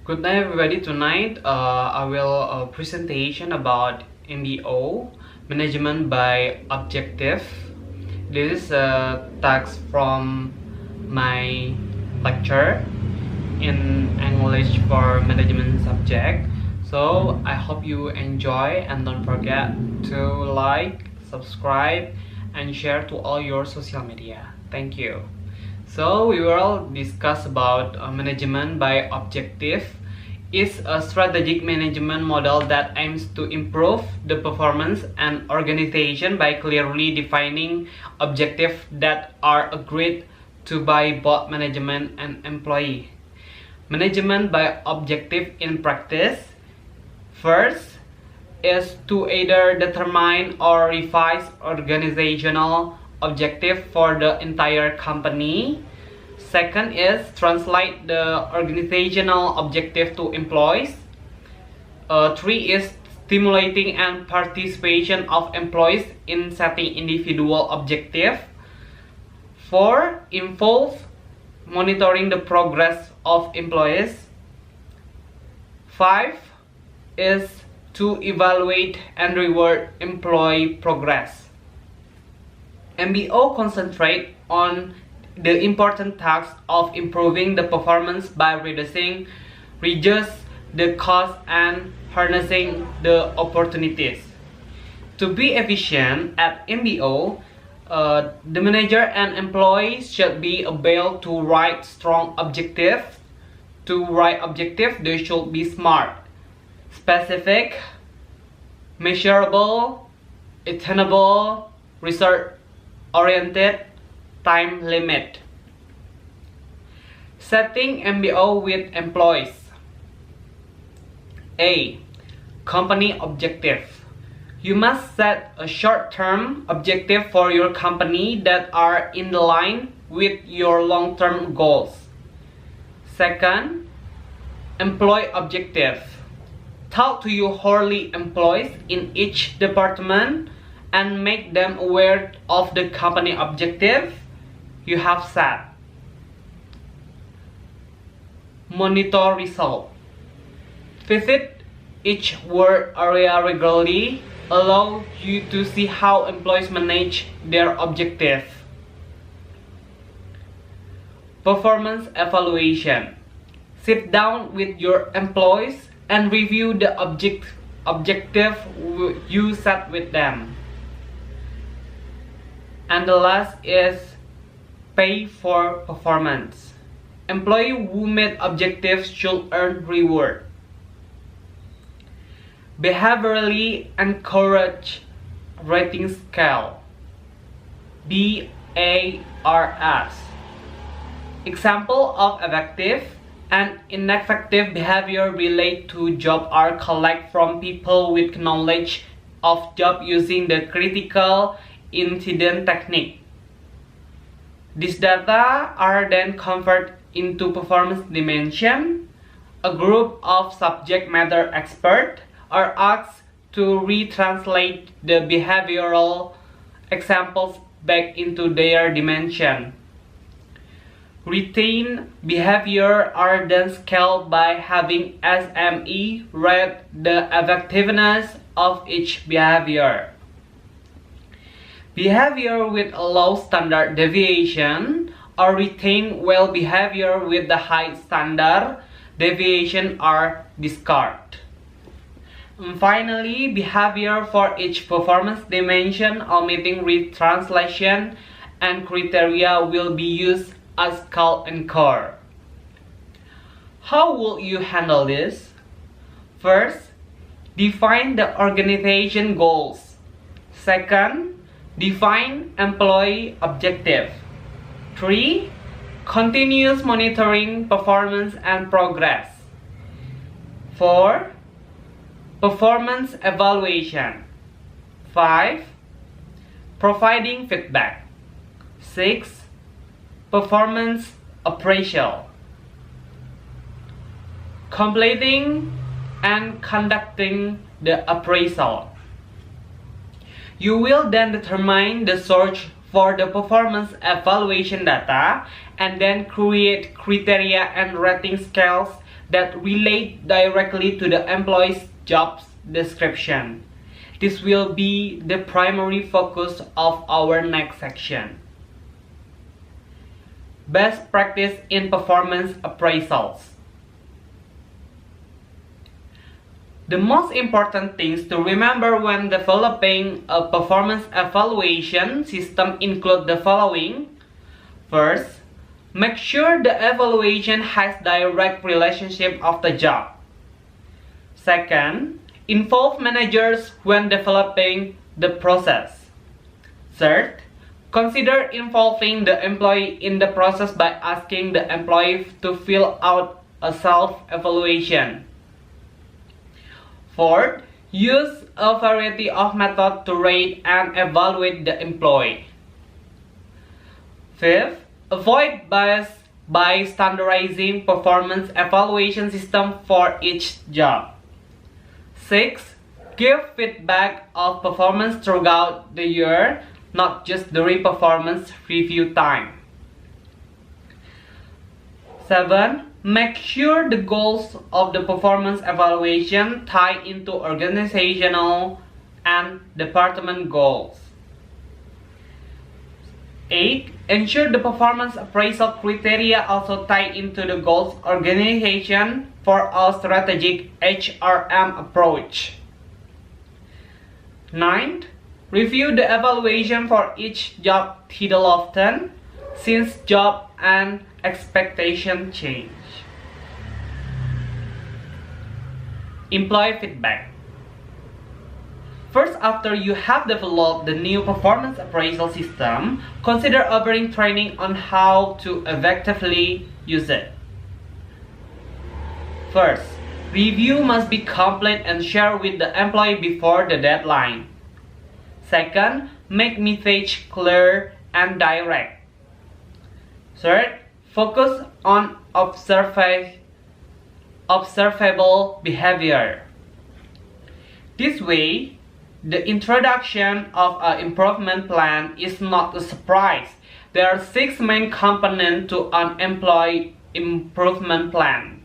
Good night, everybody. Tonight, I will presentation about MBO, management by objective. This is a text from my lecture in English for management subject. So I hope you enjoy, and don't forget to like, subscribe, and share to all your social media. Thank you. So we will discuss about management by objective. Is a strategic management model that aims to improve the performance and organization by clearly defining objectives that are agreed to by both management and employee. Management by objective in practice. First is to either determine or revise organizational objective for the entire company. Second is translate the organizational objective to employees. Three is stimulating and participation of employees in setting individual objective. Four, involve monitoring the progress of employees. Five is to evaluate and reward employee progress. MBO concentrate on the important task of improving the performance by reduce the cost and harnessing the opportunities. To be efficient at MBO, the manager and employees should be able to write strong objectives. To write objectives, they should be smart, specific, measurable, attainable, result-oriented, time limit. Setting MBO with employees. A. Company objective. You must set a short-term objective for your company that are in line with your long-term goals. Second, employee objective. Talk to your hourly employees in each department and make them aware of the company objective you have set. Monitor result. Visit each work area regularly. Allow you to see how employees manage their objective. Performance evaluation. Sit down with your employees and review the objective you set with them. And the last is pay for performance. Employee who meet objectives should earn reward. Behaviorally encourage rating scale. BARS. Example of effective and ineffective behavior relate to job are collected from people with knowledge of job using the critical incident technique. These data are then converted into performance dimension. A group of subject matter experts are asked to retranslate the behavioral examples back into their dimension. Retained behavior are then scaled by having SME rate the effectiveness of each behavior. Behavior with a low standard deviation or retained well behavior with the high standard deviation are discarded. And finally, behavior for each performance dimension omitting retranslation and criteria will be used as call and core. How will you handle this? First, define the organization goals. Second, define employee objective. 3. Continuous monitoring performance and progress. 4. Performance evaluation. 5. Providing feedback. 6. Performance appraisal. Completing and conducting the appraisal. You will then determine the source for the performance evaluation data and then create criteria and rating scales that relate directly to the employee's job description. This will be the primary focus of our next section. Best practice in performance appraisals. The most important things to remember when developing a performance evaluation system include the following. First, make sure the evaluation has direct relationship of the job. Second, involve managers when developing the process. Third, consider involving the employee in the process by asking the employee to fill out a self-evaluation. Fourth, use a variety of methods to rate and evaluate the employee. Fifth, avoid bias by standardizing performance evaluation system for each job. 6. Give feedback of performance throughout the year, not just during performance review time. 7. Make sure the goals of the performance evaluation tie into organizational and department goals. 8. Ensure the performance appraisal criteria also tie into the goals organization for a strategic HRM approach. 9. Review the evaluation for each job title often, since job and expectation change. Employee feedback. First, after you have developed the new performance appraisal system, consider offering training on how to effectively use it. First, review must be complete and shared with the employee before the deadline. Second, make message clear and direct. Third, focus on observable behavior. This way, the introduction of an improvement plan is not a surprise. There are 6 main components to an employee improvement plan.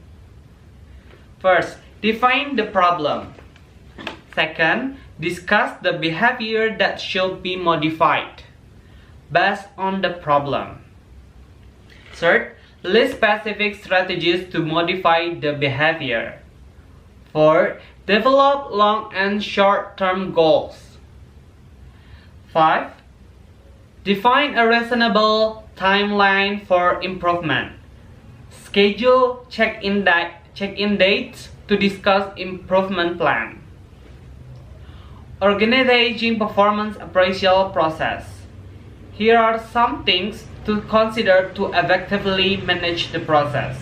First, define the problem. Second, discuss the behavior that should be modified based on the problem. Third, list specific strategies to modify the behavior. Fourth, develop long and short-term goals. 5. Define a reasonable timeline for improvement. Schedule check-in dates to discuss improvement plan. Organizing performance appraisal process. Here are some things to consider to effectively manage the process.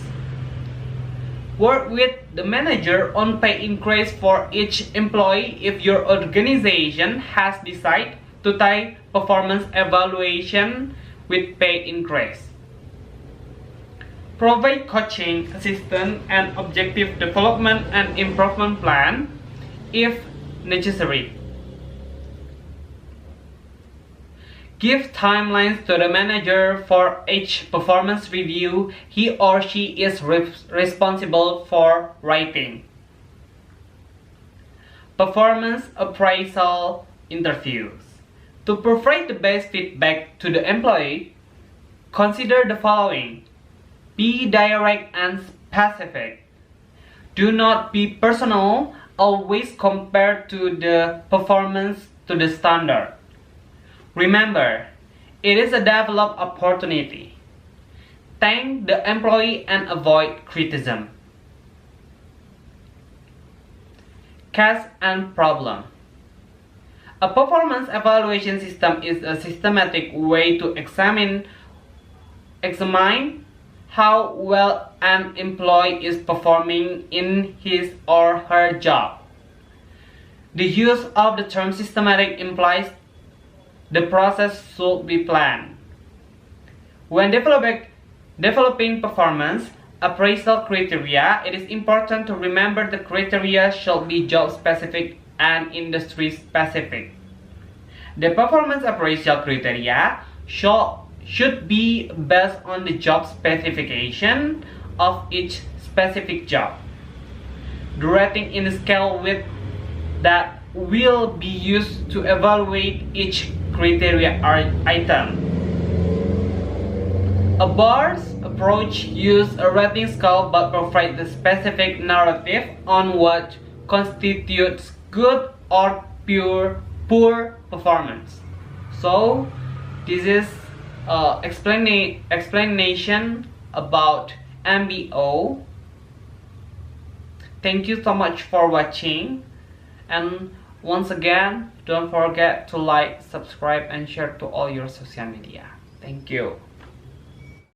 Work with the manager on pay increase for each employee if your organization has decided to tie performance evaluation with pay increase. Provide coaching, assistance, and objective development and improvement plan if necessary. Give timelines to the manager for each performance review he or she is responsible for writing. Performance appraisal interviews. To provide the best feedback to the employee, consider the following. Be direct and specific. Do not be personal. Always compare to the performance to the standard. Remember, it is a development opportunity. Thank the employee and avoid criticism. Case and problem. A performance evaluation system is a systematic way to examine how well an employee is performing in his or her job. The use of the term systematic implies the process should be planned. When developing performance appraisal criteria, it is important to remember the criteria should be job specific and industry specific. The performance appraisal criteria should be based on the job specification of each specific job. The rating in a scale with that will be used to evaluate each criteria item. A BARS approach uses a rating scale but provides the specific narrative on what constitutes good or poor performance. So this is explanation about MBO. Thank you so much for watching, and once again, don't forget to like, subscribe, and share to all your social media. Thank you.